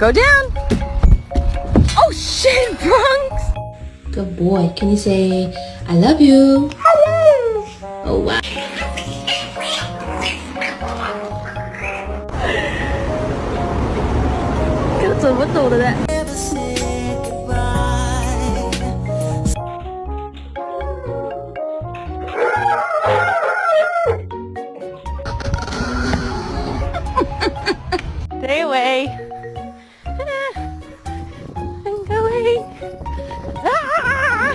Go down. Oh shit, Bronx. Good boy. Can you say, I love you? Hello. Oh, wow. Cái gì mất tù rồi đấy. Stay away. I'm going. Ah!